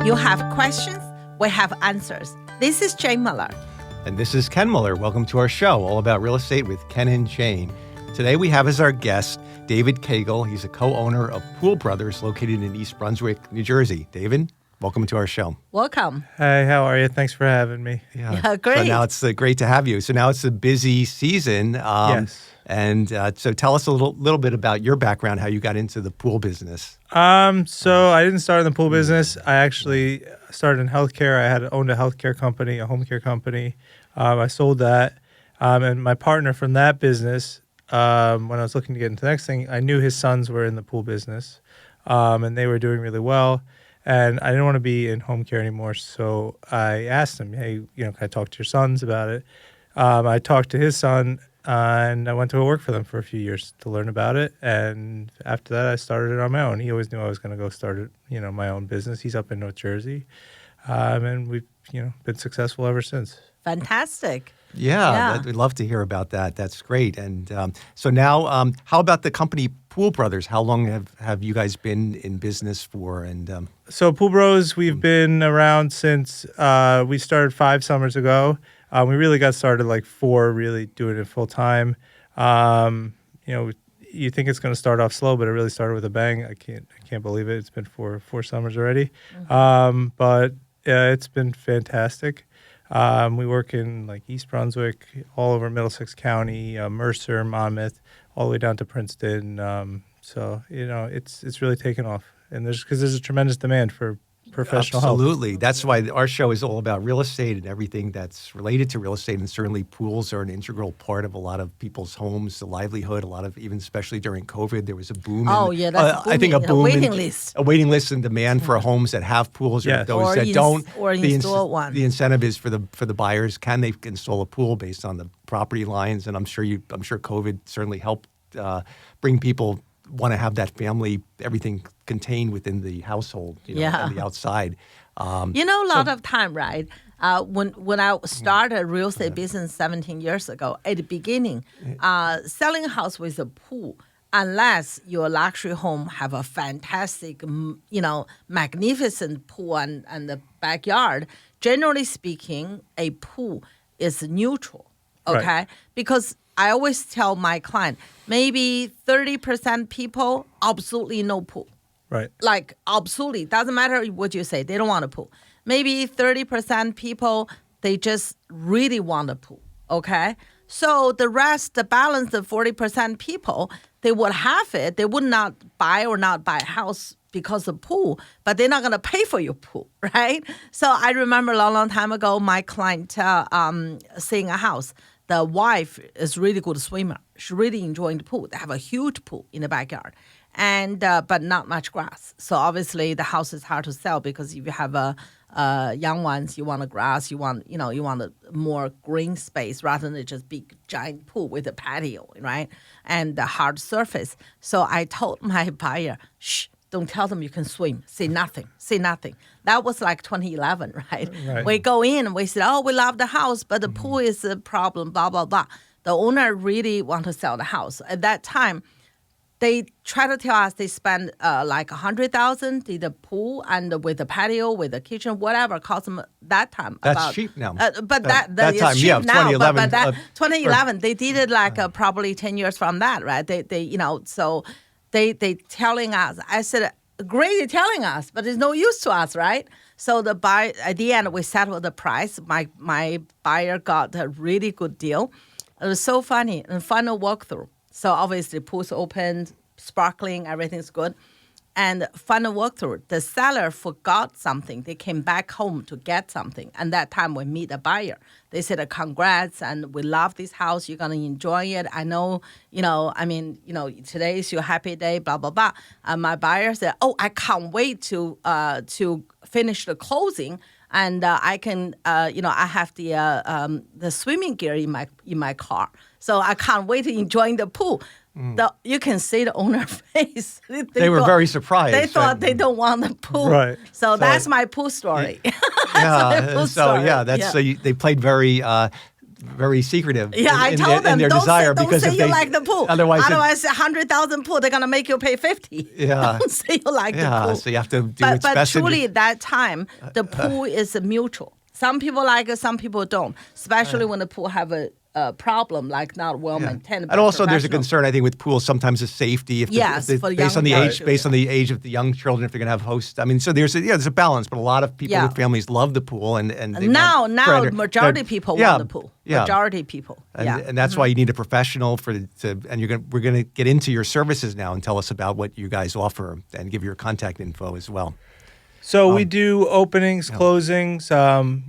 You have questions, we have answers. This is Jane Muller. And this is Ken Muller. Welcome to our show, all about real estate with Ken and Jane. Today we have as our guest David Kagel. He's a co-owner of Pool Brothers located in East Brunswick, New Jersey. David, welcome to our show. Welcome. Hi, how are you? Thanks for having me. Yeah, great. So now it's great to have you. So now it's a busy season. Yes. And so tell us a little bit about your background, how you got into the pool business. So I didn't start in the pool business. I actually started in healthcare. I had owned a healthcare company, a home care company. I sold that. And my partner from that business, when I was looking to get into the next thing, I knew his sons were in the pool business, and they were doing really well. And I didn't want to be in home care anymore. So I asked him, hey, can I talk to your sons about it? I talked to his son. And I went to go work for them for a few years to learn about it. And after that, I started it on my own. He always knew I was going to go start it, my own business. He's up in North Jersey. And we've, been successful ever since. Fantastic. Yeah. We'd love to hear about that. That's great. And so now, how about the company Pool Brothers? How long have you guys been in business for? And So Pool Bros, we've been around since we started 5 summers ago. We really got started like 4, really doing it full time. You think it's going to start off slow, but it really started with a bang. I can't believe it. It's been 4 summers already. But it's been fantastic. We work in like East Brunswick, all over Middlesex County, Mercer, Monmouth, all the way down to Princeton. So it's really taken off, and there's a tremendous demand for professional help. Absolutely. That's why our show is all about real estate and everything that's related to real estate. And certainly pools are an integral part of a lot of people's homes, the livelihood. A lot of, even especially during COVID, there was a boom. That's I think a boom. Waiting list. A waiting list and demand for homes that have pools or those that don't. Or install one. The incentive is for the buyers. Can they install a pool based on the property lines? And I'm sure COVID certainly helped bring people want to have that family, everything contained within the household, and the outside. A lot of time, right? When I started real estate business 17 years ago, at the beginning, selling a house with a pool, unless your luxury home have a fantastic, magnificent pool and the backyard, generally speaking, a pool is neutral, okay? Right. Because I always tell my client, maybe 30% people, absolutely no pool. Right. Like, absolutely. Doesn't matter what you say. They don't want a pool. Maybe 30% people, they just really want a pool, okay? So the balance of 40% people, they would have it. They would not buy a house because of pool, but they're not going to pay for your pool, right? So I remember a long time ago, my client seeing a house. The wife is really good swimmer. She's really enjoying the pool. They have a huge pool in the backyard, and but not much grass. So obviously the house is hard to sell because if you have young ones, you want a grass, you want a more green space rather than just big giant pool with a patio, right? And the hard surface. So I told my buyer, shh. Don't tell them you can swim. Say nothing. That was like 2011, right? We go in, we said, we love the house, but the pool is a problem, blah, blah, blah. The owner really want to sell the house. At that time, they try to tell us they spend like $100,000, did the pool and with the patio, with the kitchen, whatever, cost them that time. That's cheap now. But that time, is cheap now. 2011. But 2011, they did it like probably 10 years from that, right? So They telling us, I said, great, you're telling us, but it's no use to us, right? So at the end, we settled the price. My buyer got a really good deal. It was so funny. And final walkthrough. So obviously, pool's opened, sparkling, everything's good. And final walkthrough, the seller forgot something. They came back home to get something. And that time we meet the buyer. They said, congrats, and we love this house. You're going to enjoy it. I know, today is your happy day, blah, blah, blah. And my buyer said, I can't wait to finish the closing. And I can, I have the swimming gear in my car. So I can't wait to enjoy the pool. You can see the owner's face. They were very surprised. They thought they don't want the pool. Right. So that's my pool story. They played very very secretive. Yeah, I in told them their don't desire say, because don't if say you they, like the pool. Otherwise, Otherwise, 100,000 pool, they're gonna make you pay 50. Yeah. Don't say you like the pool. So you have to do but what's best. truly, that time the pool is mutual. Some people like it, some people don't. Especially when the pool have a problem, like not well maintained. And also, there's a professional. concern, I think, with pools sometimes of safety. If Yes, for based on the young age, children. based on the age of the young children, if they're going to have hosts. I mean, so there's a balance. But a lot of people with families love the pool, and they Now want, majority people want the pool. Yeah. Majority people. And that's why you need a professional and we're going to get into your services now and tell us about what you guys offer and give your contact info as well. So we do openings, closings,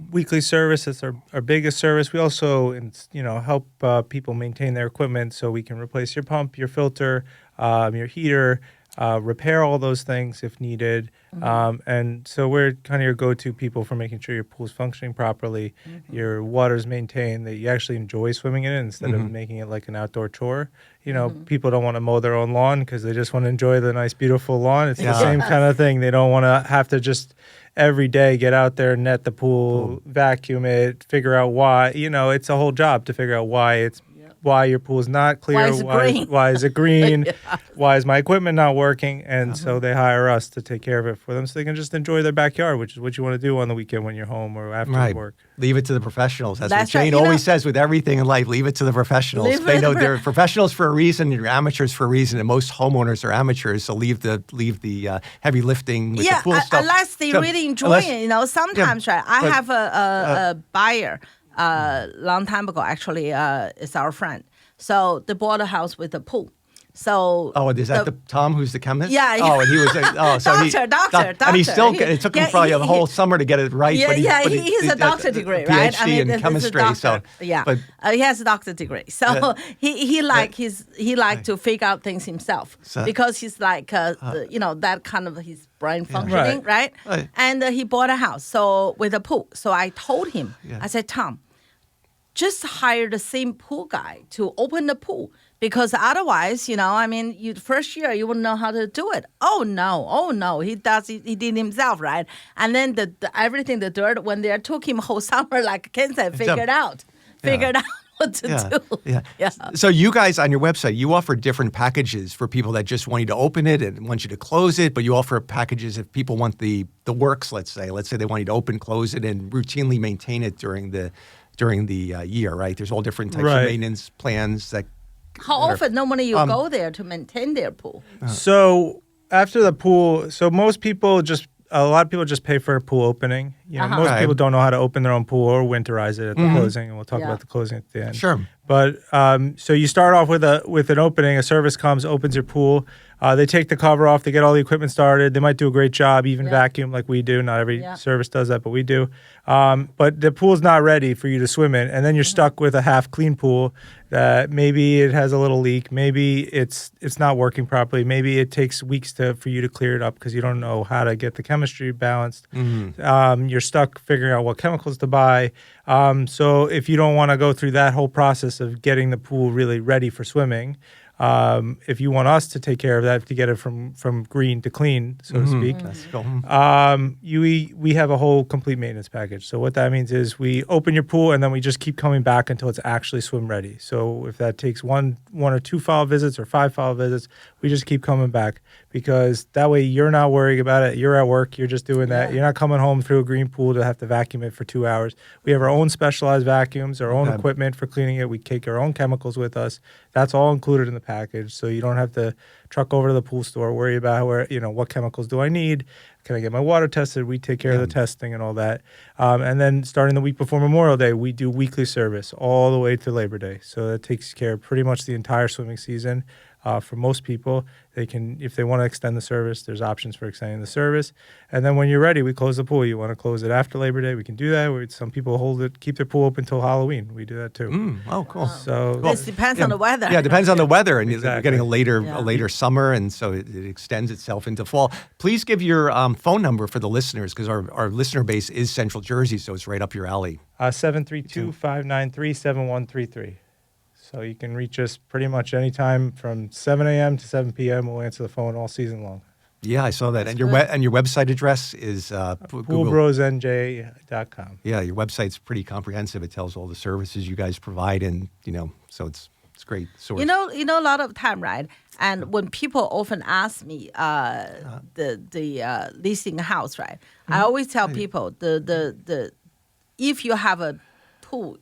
weekly service. That's our biggest service. We also, help people maintain their equipment, so we can replace your pump, your filter, your heater, repair all those things if needed. And so we're kind of your go-to people for making sure your pool's functioning properly, your water's maintained, that you actually enjoy swimming in it instead of making it like an outdoor chore. People don't want to mow their own lawn because they just want to enjoy the nice, beautiful lawn. It's the same kind of thing. They don't want to have to just every day get out there, net the pool, vacuum it, figure out why. It's a whole job to figure out why your pool is not clear. Why is it green? Why is it green? Why is my equipment not working? And so they hire us to take care of it for them so they can just enjoy their backyard, which is what you want to do on the weekend when you're home or after work. Leave it to the professionals. That's what That's right. Jane always says with everything in life. Leave it to the professionals. Leave it They to know the they're professionals for a reason. You're amateurs for a reason, and most homeowners are amateurs. So leave the heavy lifting with the pool stuff. Unless they really enjoy it. Sometimes, right? I have a buyer long time ago. Actually, it's our friend. So they bought a house with a pool. So is that the Tom who's the chemist? Yeah. Oh, and he was doctor. And he still it took him probably a whole summer to get it right. Yeah, he's a doctor degree, right? PhD in chemistry. So he has a doctor degree. So he like to figure out things himself because he's like that kind of his brain functioning, right? And he bought a house with a pool. So I told him, I said, Tom, just hire the same pool guy to open the pool. Because otherwise, first year you wouldn't know how to do it. Oh no, he did himself, right? And then the everything, the dirt, when they took him whole summer, like Ken said, figured out what to do. Yeah. So you guys on your website, you offer different packages for people that just want you to open it and want you to close it, but you offer packages if people want the works, let's say they want you to open, close it, and routinely maintain it during the year, right? There's all different types of maintenance plans that. How often normally you go there to maintain their pool? So after the pool, a lot of people just pay for a pool opening. Most people don't know how to open their own pool or winterize it at the closing, and we'll talk about the closing at the end. Sure. But so you start off with an opening. A service comes, opens your pool. They take the cover off. They get all the equipment started. They might do a great job, even vacuum like we do. Not every service does that, but we do. But the pool's not ready for you to swim in, and then you're stuck with a half clean pool that maybe it has a little leak. Maybe it's not working properly. Maybe it takes weeks for you to clear it up because you don't know how to get the chemistry balanced. You're stuck figuring out what chemicals to buy. So if you don't want to go through that whole process of getting the pool really ready for swimming, if you want us to take care of that, to get it from green to clean, so to speak, That's cool. we have a whole complete maintenance package. So what that means is we open your pool and then we just keep coming back until it's actually swim ready. So if that takes one or two follow visits or 5 follow visits, we just keep coming back because that way you're not worrying about it. You're at work. You're just doing that. You're not coming home through a green pool to have to vacuum it for 2 hours. We have our own specialized vacuums, our own equipment for cleaning it. We take our own chemicals with us. That's all included in the package. So you don't have to truck over to the pool store, worry about what chemicals do I need? Can I get my water tested? We take care of the testing and all that. And then starting the week before Memorial Day, we do weekly service all the way to Labor Day. So that takes care of pretty much the entire swimming season. For most people, they can, if they want to extend the service, there's options for extending the service. And then when you're ready, we close the pool. You want to close it after Labor Day, we can do that. Some people keep their pool open until Halloween. We do that too. Oh, cool. So this depends on the weather. Yeah, it depends on the weather, and Exactly. you're getting a later summer, and so it extends itself into fall. Please give your phone number for the listeners, because our listener base is Central Jersey, so it's right up your alley. 732-593-7133. So you can reach us pretty much anytime from 7 a.m. to 7 p.m. We'll answer the phone all season long. Yeah, I saw that. That's And good. your website address is Google. poolbrosnj.com. Yeah, your website's pretty comprehensive. It tells all the services you guys provide, and so it's a great source. A lot of time, right? And when people often ask me the leasing a house, right? I always tell people the if you have a pool,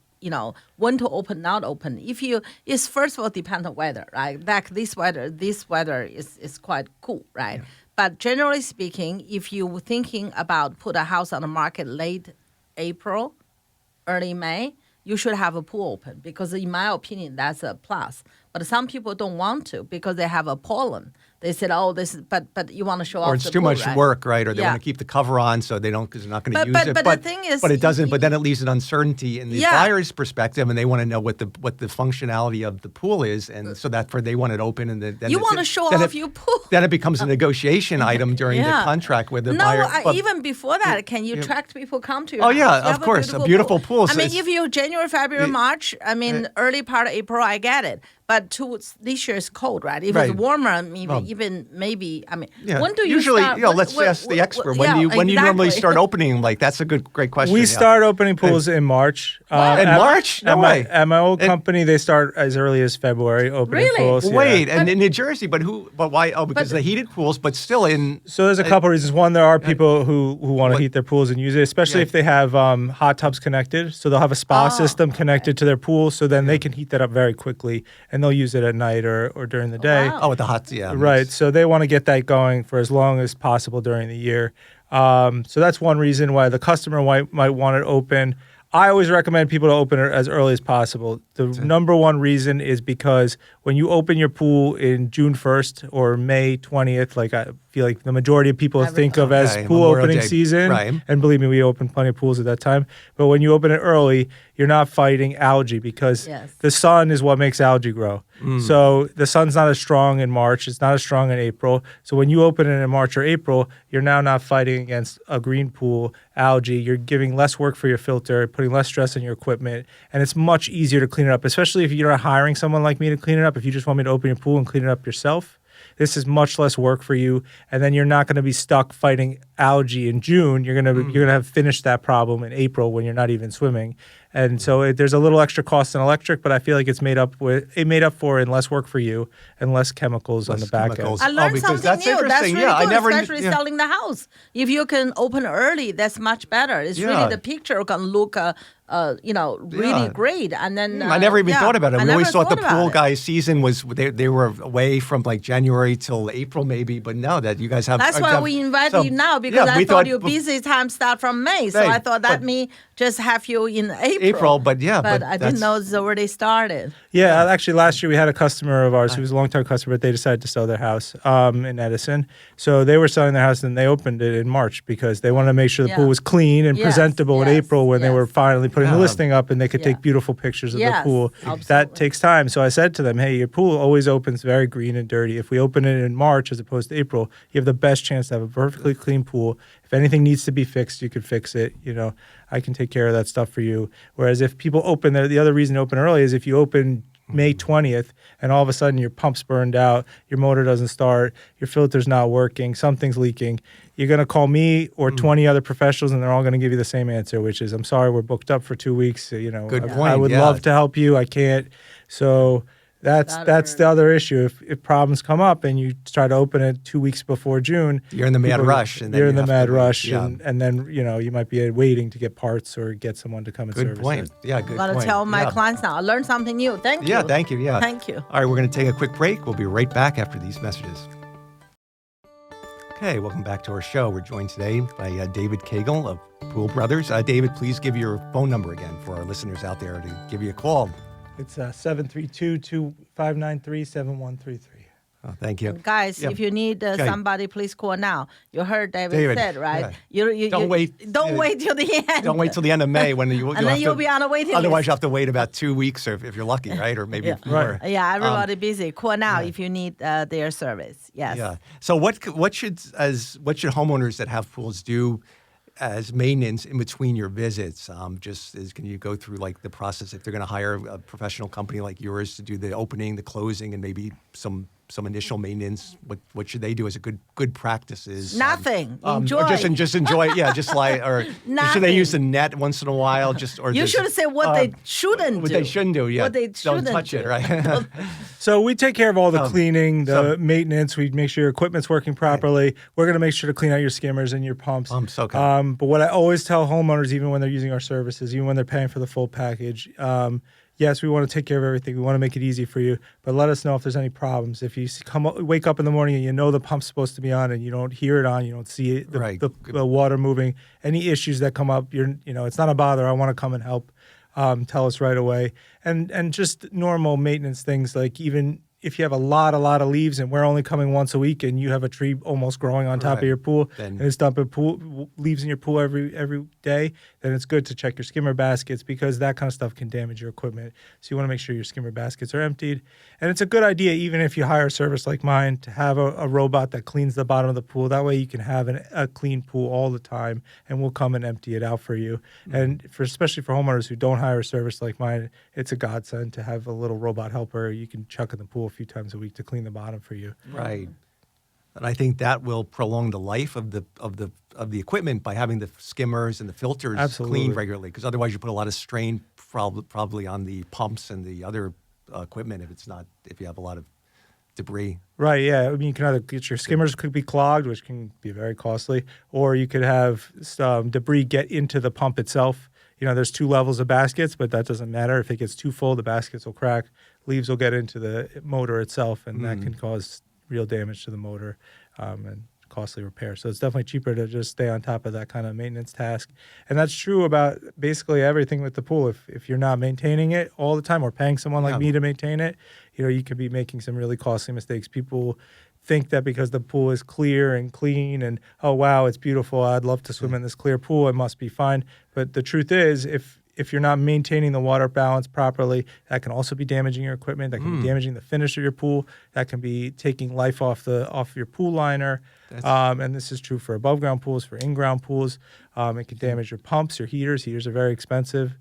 when to open, not open. It's first of all depend on weather, right? Like this weather is quite cool, right? Yeah. But generally speaking, if you're thinking about put a house on the market late April, early May, you should have a pool open because, in my opinion, that's a plus. But some people don't want to because they have a pollen. They said, "Oh, this is," but you want to show off Or it's the too pool, much right? work, right? Or they Yeah. want to keep the cover on, so they don't because they're not going to use it. But the thing is, but it doesn't. But then it leaves an uncertainty in the Yeah. buyer's perspective, and they want to know what the functionality of the pool is, and so that they want it open, and then You want to show then off your pool. Then it becomes a negotiation item during the Yeah. contract with the No, buyer. But- even before that, can you attract people come to your Oh, house? yeah, You of have course, a beautiful pool, I so mean, it's- if you January, February, March, early part of April, I get it. But this year is cold, right? If Right. it's warmer, maybe, Well, maybe, I mean, Yeah. when do you Usually, start? let's ask the expert. When yeah, do you normally exactly. start opening them? Like that's a great question. We yeah. start opening pools in March. In At- March? No at way. At my old company, they start as early as February opening Really? pools. yeah. Wait, and in New Jersey, but why? Oh, because the heated pools, but still in. So there's a couple reasons. One, there are people who want to What- heat their pools and use it, especially Yeah. if they have hot tubs connected. So they'll have a spa Oh, system connected to their pool, so then they can heat that up very quickly, and they'll use it at night or during the day. Wow. Oh, with the hot, yeah. Right. So they want to get that going for as long as possible during the year. So that's one reason why the customer might want it open. I always recommend people to open it as early as possible. The number one reason is because when you open your pool in June 1st or May 20th, like I feel like the majority of people think of as Okay, pool Memorial opening Day, season. right. And believe me, we open plenty of pools at that time. But when you open it early, you're not fighting algae because Yes. the sun is what makes algae grow. So the sun's not as strong in March. It's not as strong in April. So when you open it in March or April, you're now not fighting against a green pool algae. You're giving less work for your filter, putting less stress on your equipment, and it's much easier to clean it up, especially if you're not hiring someone like me to clean it up. If you just want me to open your pool and clean it up yourself, this is much less work for you, and then you're not going to be stuck fighting algae in June. You're gonna have finished that problem in April when you're not even swimming, and so there's a little extra cost in electric, but I feel like it's made up for in less work for you and less chemicals on Less the back chemicals. I end. learned because something that's new. That's interesting. really Yeah, I good, never knew- especially yeah. selling the house. If you can open early, that's much better. It's Yeah. really the picture can look, really Yeah. great. And then I never even thought about it. I We always never thought the about pool it. guys' season was they were away from like January till April maybe, but now that you guys have. That's why we invited you now because I we thought your busy time start from May. So Right, I thought that but- me just have you in April. April, but yeah, But but I didn't that's- know it's already started. Yeah, actually, last year we had a customer of ours who was a long-term customer, but they decided to sell their house in Edison. So they were selling their house, and they opened it in March because they wanted to make sure the Yeah. pool was clean and Yes, presentable in yes, April when they were yes. finally putting the Yeah. listing up, and they could Yeah. take beautiful pictures of the Yes, pool. absolutely. That takes time. So I said to them, "Hey, your pool always opens very green and dirty. If we open it in March as opposed to April, you have the best chance to have a perfectly clean pool. If anything needs to be fixed, you can fix it. I can take care of that stuff for you." Whereas if people open, the other reason to open early is if you open May 20th and all of a sudden your pump's burned out, your motor doesn't start, your filter's not working, something's leaking, you're going to call me or 20 other professionals and they're all going to give you the same answer, which is, "I'm sorry, we're booked up for 2 weeks. Good I point, would yeah. love to help you. I can't." So that's the other issue. If problems come up and you try to open it 2 weeks before June, You're in the mad people- rush, and then you're you in the have to mad wait. rush, Yeah. and then you might be waiting to get parts or get someone to come and Good service point. it. Yeah, good I'm going point. to tell my Yeah. clients now. I learned something new. Thank you. Yeah, thank you. Yeah. Thank you. All right, we're going to take a quick break. We'll be right back after these messages. Okay, welcome back to our show. We're joined today by David Kagel of Pool Brothers. David, please give your phone number again for our listeners out there to give you a call. It's 732-593-7133. Oh, thank you. Guys, Yeah. if you need Okay. somebody, please call now. You heard David, David, said, right? yeah. You Don't wait. Don't wait till the end. Don't wait till the end of May when you. And then you'll be on a waiting Otherwise, list. you have to wait about 2 weeks, or if you're lucky, right? Or maybe Yeah. more. Yeah, everybody busy. Call now if you need their service. Yes. Yeah. So what should homeowners that have pools do as maintenance in between your visits? Can you go through like the process if they're going to hire a professional company like yours to do the opening, the closing, and maybe some some initial maintenance, what should they do as a good practices? Nothing. Or Enjoy. just enjoy it. Yeah, just like, or should Nothing. they use the net once in a while? You should say what they shouldn't do. What they shouldn't do, yeah. What they Don't shouldn't touch do. it, right? So we take care of all the cleaning, the maintenance. We make sure your equipment's working properly. We're going to make sure to clean out your skimmers and your pumps. Okay. But what I always tell homeowners, even when they're using our services, even when they're paying for the full package, yes, we want to take care of everything. We want to make it easy for you, but let us know if there's any problems. If you wake up in the morning and you know the pump's supposed to be on and you don't hear it on, you don't see it, the water moving, any issues that come up, it's not a bother. I want to come and help. Tell us right away. And just normal maintenance things, like even if you have a lot of leaves and we're only coming once a week and you have a tree almost growing on top of your pool and it's dumping leaves in your pool every day, then it's good to check your skimmer baskets, because that kind of stuff can damage your equipment. So you want to make sure your skimmer baskets are emptied. And it's a good idea, even if you hire a service like mine, to have a robot that cleans the bottom of the pool. That way you can have a clean pool all the time, and we'll come and empty it out for you. Mm-hmm. And especially for homeowners who don't hire a service like mine, it's a godsend to have a little robot helper you can chuck in the pool a few times a week to clean the bottom for you. Right. And I think that will prolong the life of the equipment by having the skimmers and the filters cleaned regularly, because otherwise you put a lot of strain probably on the pumps and the other equipment if you have a lot of debris. Right, yeah. I mean, you can either get your skimmers could be clogged, which can be very costly, or you could have debris get into the pump itself. There's 2 levels of baskets, but that doesn't matter. If it gets too full, the baskets will crack. Leaves will get into the motor itself, and that can cause real damage to the motor and costly repair. So it's definitely cheaper to just stay on top of that kind of maintenance task. And that's true about basically everything with the pool. If you're not maintaining it all the time or paying someone like me to maintain it, you could be making some really costly mistakes. People think that because the pool is clear and clean and, oh, wow, it's beautiful, I'd love to swim in this clear pool, it must be fine. But the truth is, if you're not maintaining the water balance properly, that can also be damaging your equipment. That can be damaging the finish of your pool. That can be taking life off your pool liner. And this is true for above ground pools, for in-ground pools. It can damage your pumps, your heaters. Heaters are very expensive.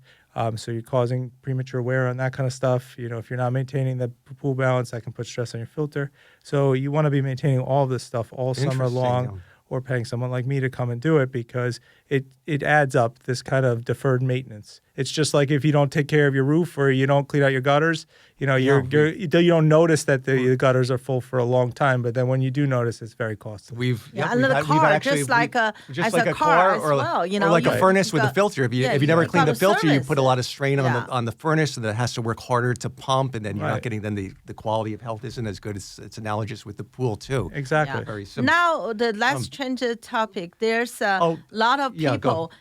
So you're causing premature wear on that kind of stuff. If you're not maintaining the pool balance, that can put stress on your filter. So you want to be maintaining all this stuff all summer long, or paying someone like me to come and do it, because it adds up, this kind of deferred maintenance. It's just like if you don't take care of your roof or you don't clean out your gutters, you don't notice that the gutters are full for a long time, but then when you do notice, it's very costly. Under the car, just like a car or as well. Or like a furnace with a filter. If you never clean the filter, you put a lot of strain on the furnace, and that has to work harder to pump, and then you're not getting the quality of health isn't as good. It's analogous with the pool too. Exactly. Yeah. Very simple. Now let's change the topic. There's a lot of people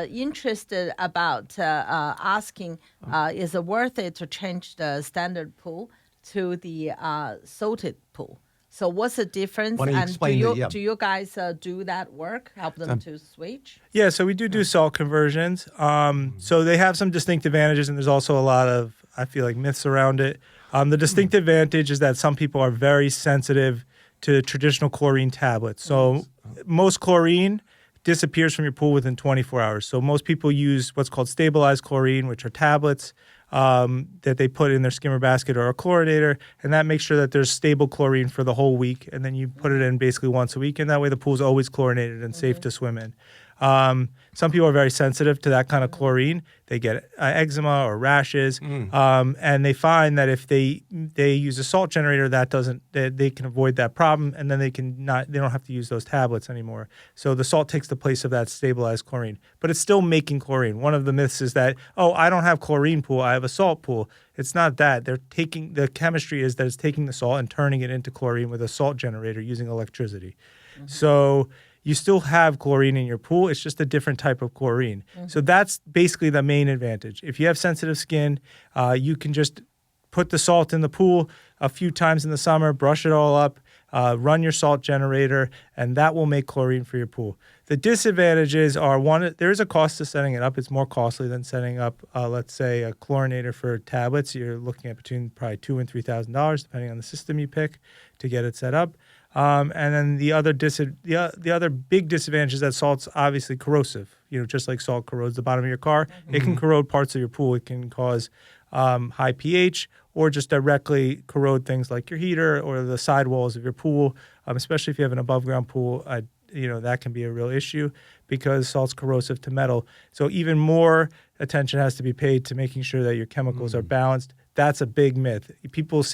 interested about asking, is it worth it to change the standard pool to the salted pool? So what's the difference? Why don't you explain do you guys do that work, help them to switch? Yeah, so we do salt conversions. So they have some distinct advantages, and there's also a lot of, I feel like, myths around it. The distinct advantage is that some people are very sensitive to traditional chlorine tablets. So most chlorine disappears from your pool within 24 hours. So most people use what's called stabilized chlorine, which are tablets that they put in their skimmer basket or a chlorinator, and that makes sure that there's stable chlorine for the whole week, and then you put it in basically once a week, and that way the pool's always chlorinated and safe to swim in. Some people are very sensitive to that kind of chlorine. They get eczema or rashes, and they find that if they use a salt generator, they can avoid that problem, and then they don't have to use those tablets anymore. So the salt takes the place of that stabilized chlorine, but it's still making chlorine. One of the myths is that, I don't have chlorine pool, I have a salt pool. It's not that. The chemistry is that it's taking the salt and turning it into chlorine with a salt generator using electricity. So you still have chlorine in your pool. It's just a different type of chlorine. So that's basically the main advantage. If you have sensitive skin, you can just put the salt in the pool a few times in the summer, brush it all up, run your salt generator, and that will make chlorine for your pool. The disadvantages are, one, there is a cost to setting it up. It's more costly than setting up, let's say, a chlorinator for tablets. You're looking at between probably $2,000 and $3,000, depending on the system you pick to get it set up. And then the other big disadvantage is that salt's obviously corrosive. Just like salt corrodes the bottom of your car, it can corrode parts of your pool. It can cause high pH, or just directly corrode things like your heater or the sidewalls of your pool, especially if you have an above-ground pool. That can be a real issue because salt's corrosive to metal. So even more attention has to be paid to making sure that your chemicals are balanced. That's a big myth.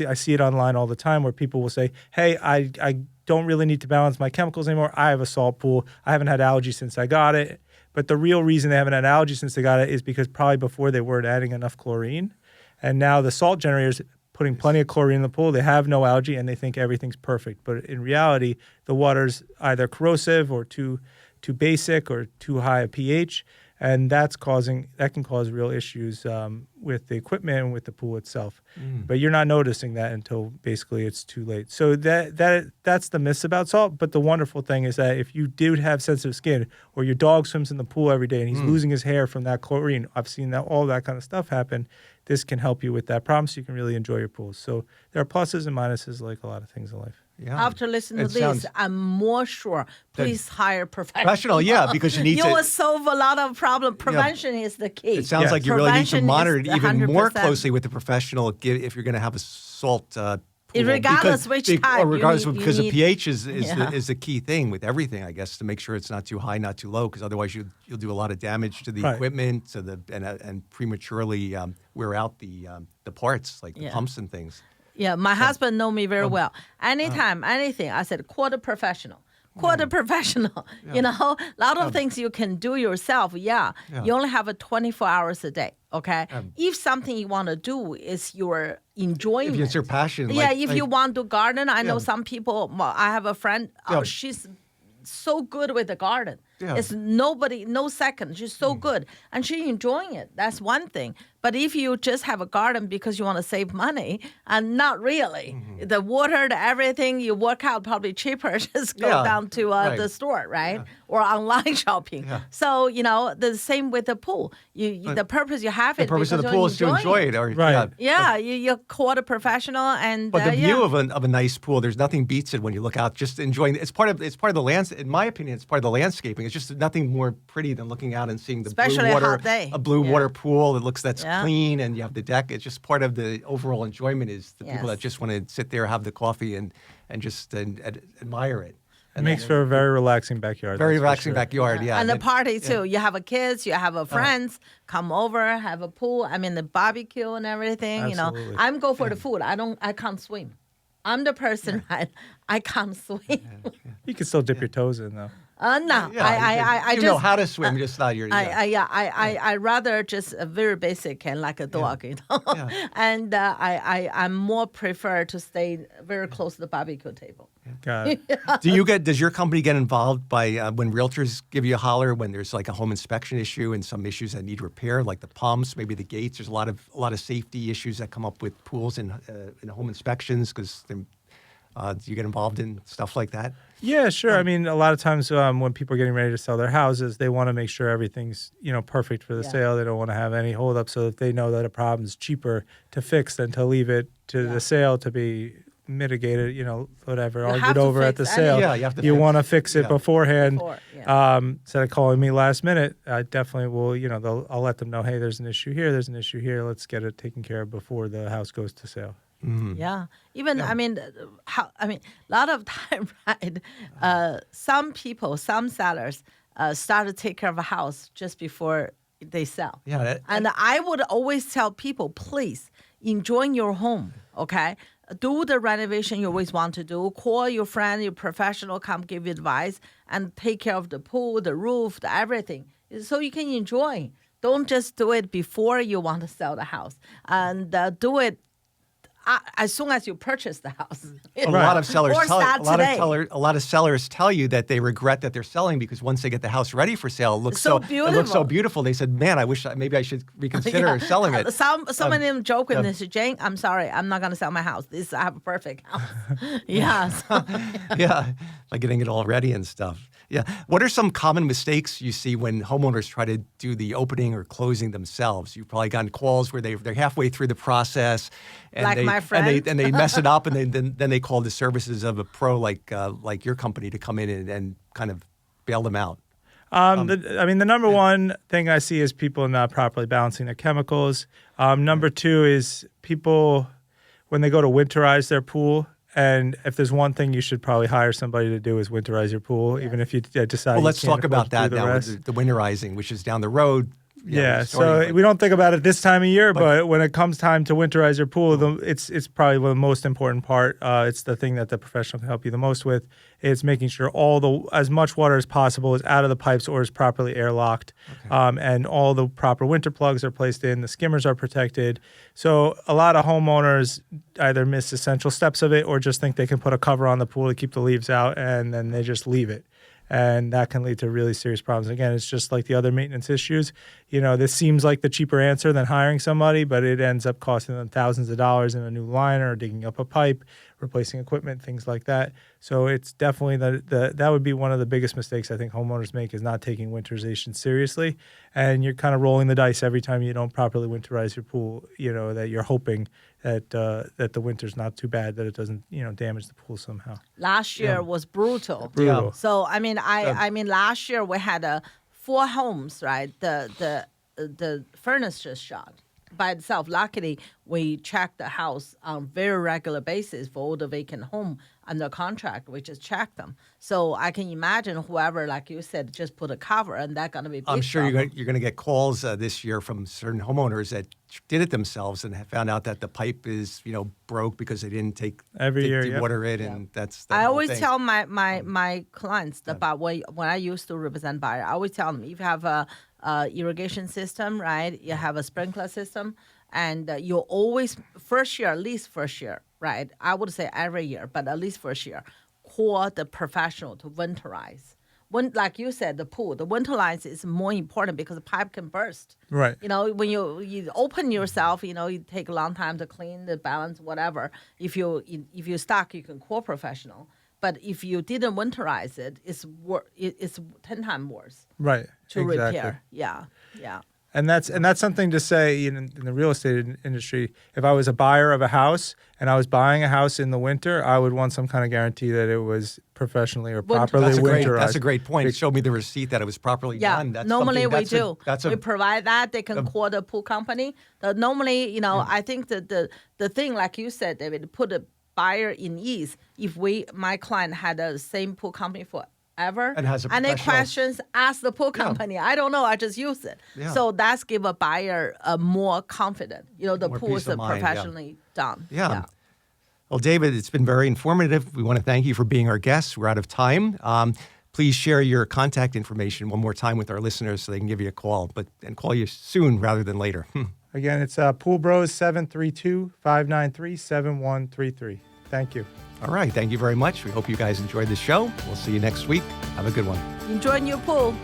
I see it online all the time where people will say, hey, I don't really need to balance my chemicals anymore. I have a salt pool. I haven't had algae since I got it. But the real reason they haven't had algae since they got it is because probably before they weren't adding enough chlorine. And now the salt generators putting plenty of chlorine in the pool, they have no algae and they think everything's perfect. But in reality, the water's either corrosive or too basic or too high a pH. And that can cause real issues with the equipment and with the pool itself. But you're not noticing that until basically it's too late. So that's the myths about salt. But the wonderful thing is that if you do have sensitive skin, or your dog swims in the pool every day and he's losing his hair from that chlorine, I've seen all that kind of stuff happen. This can help you with that problem, so you can really enjoy your pools. So there are pluses and minuses, like a lot of things in life. Yeah. After listening to this, I'm more sure. Please hire professional. Professional, yeah, because you will solve a lot of problem. Prevention is the key. It sounds like you really need to monitor it even 100%. more closely with the professional if you're going to have a salt pool. Regardless which type. Or regardless, because the pH is the key thing with everything, I guess, to make sure it's not too high, not too low, because otherwise you'll do a lot of damage to the equipment, and prematurely wear out the parts, like the pumps and things. Yeah, my husband know me very well. Anytime, anything, I said, quarter professional. Professional. A lot of things you can do yourself. You only have 24 hours a day, okay? If something you want to do is your enjoyment. If it's your passion. If you want to garden, I know some people, I have a friend, she's so good with the garden. It's no second. She's so good. And she's enjoying it. That's one thing. But if you just have a garden because you want to save money, and not really, the water, the everything, you work out probably cheaper, just go down to the store, right? Or online shopping. So, the same with the pool. The purpose you have it. The purpose of the pool is to enjoy it. You're quarter professional. But the view of a nice pool, there's nothing beats it when you look out, just enjoying it. It's part of the landscape. In my opinion, it's part of the landscaping. It's just nothing more pretty than looking out and seeing the especially blue water, a hot day. A blue water pool that's clean, and you have the deck. It's just part of the overall enjoyment is the people that just want to sit there, have the coffee, and just admire it. It makes for a very relaxing backyard. Very relaxing backyard, yeah. And the party, too. You have kids, you have friends, come over, have a pool. I mean, the barbecue and everything, Absolutely. I'm go for the food. I can't swim. I'm the person, right? I can't swim. You can still dip your toes in, though. No, I you just know how to swim, just not your. I rather just a very basic and like a dog, and I'm more prefer to stay very close to the barbecue table. Got it. Does your company get involved by when realtors give you a holler when there's like a home inspection issue and some issues that need repair, like the pumps, maybe the gates? There's a lot of safety issues that come up with pools and in home inspections because. Do you get involved in stuff like that? Yeah, sure. I mean, a lot of times when people are getting ready to sell their houses, they want to make sure everything's perfect for the sale. They don't want to have any holdup, so that they know that a problem's cheaper to fix than to leave it to the sale to be mitigated. Whatever argued over at the sale. Yeah, you want to fix it beforehand. Instead of calling me last minute, I definitely will. I'll let them know. Hey, there's an issue here. There's an issue here. Let's get it taken care of before the house goes to sale. Yeah. Even, I mean, a lot of time, right? Some sellers start to take care of a house just before they sell. Yeah. And I would always tell people, please, enjoy your home, okay? Do the renovation you always want to do. Call your friend, your professional, come give you advice, and take care of the pool, the roof, everything, so you can enjoy. Don't just do it before you want to sell the house. And do it as soon as you purchase the house. A lot of sellers tell you that they regret that they're selling because once they get the house ready for sale, it looks so beautiful. They said, "Man, maybe I should reconsider selling it." Some of them joke with this, Jane. I'm sorry, I'm not going to sell my house. I have a perfect house. Like getting it all ready and stuff. Yeah. What are some common mistakes you see when homeowners try to do the opening or closing themselves? You've probably gotten calls where they're halfway through the process, and my friend, and they mess it up, and then they call the services of a pro like your company to come in and kind of bail them out. The number one thing I see is people not properly balancing their chemicals. Number two is people, when they go to winterize their pool, and if there's one thing you should probably hire somebody to do is winterize your pool, even if you decide. Well, you let's can't talk afford about to do that the now, rest. with the winterizing, which is down the road. Yeah, starting, so we don't think about it this time of year, but when it comes time to winterize your pool, it's probably the most important part. It's the thing that the professional can help you the most with. It's making sure as much water as possible is out of the pipes or is properly airlocked, and all the proper winter plugs are placed in. The skimmers are protected. So a lot of homeowners either miss essential steps of it or just think they can put a cover on the pool to keep the leaves out, and then they just leave it. And that can lead to really serious problems. Again, it's just like the other maintenance issues. This seems like the cheaper answer than hiring somebody, but it ends up costing them thousands of dollars in a new liner, digging up a pipe, replacing equipment, things like that. So it's definitely that would be one of the biggest mistakes I think homeowners make, is not taking winterization seriously. And you're kind of rolling the dice every time you don't properly winterize your pool, that you're hoping that the winter's not too bad, that it doesn't, damage the pool somehow. Last year was brutal. Brutal. So I mean, last year we had 4 homes, right? The furnace just shot by itself. Luckily, we checked the house on very regular basis for all the vacant home under contract. We just checked them. So I can imagine whoever, like you said, just put a cover, and that's gonna be. I'm sure you're going to get calls this year from certain homeowners that did it themselves and have found out that the pipe is broke because they didn't take water in, and that's. I always tell my clients about when I used to represent buyer. I always tell them, if you have a irrigation system, right? You have a sprinkler system, and you always at least first year, right? I would say every year, but at least first year, call the professional to winterize. When, like you said, the winterize is more important because the pipe can burst. Right. When you open yourself, it take a long time to clean the balance, whatever. If you're stuck, you can call professional. But if you didn't winterize it, it's 10 times worse. Right. To exactly. repair. Yeah. And that's something to say in the real estate industry. If I was a buyer of a house and I was buying a house in the winter, I would want some kind of guarantee that it was professionally or properly winterized. That's a great point. It showed me the receipt that it was properly done. That's normally we do. We provide that. They can call the pool company. Normally, I think that the thing, like you said, David, put a buyer in ease. If my client had the same pool company forever, and has any questions, ask the pool company. I don't know, I just use it. So that's give a buyer more confidence. The More pool is peace of mind, professionally done. Yeah. Well, David, it's been very informative. We want to thank you for being our guest. We're out of time. Please share your contact information one more time with our listeners so they can give you a call, and call you soon rather than later. Again, it's Pool Bros 732-593-7133. Thank you. All right. Thank you very much. We hope you guys enjoyed the show. We'll see you next week. Have a good one. Enjoy your pool.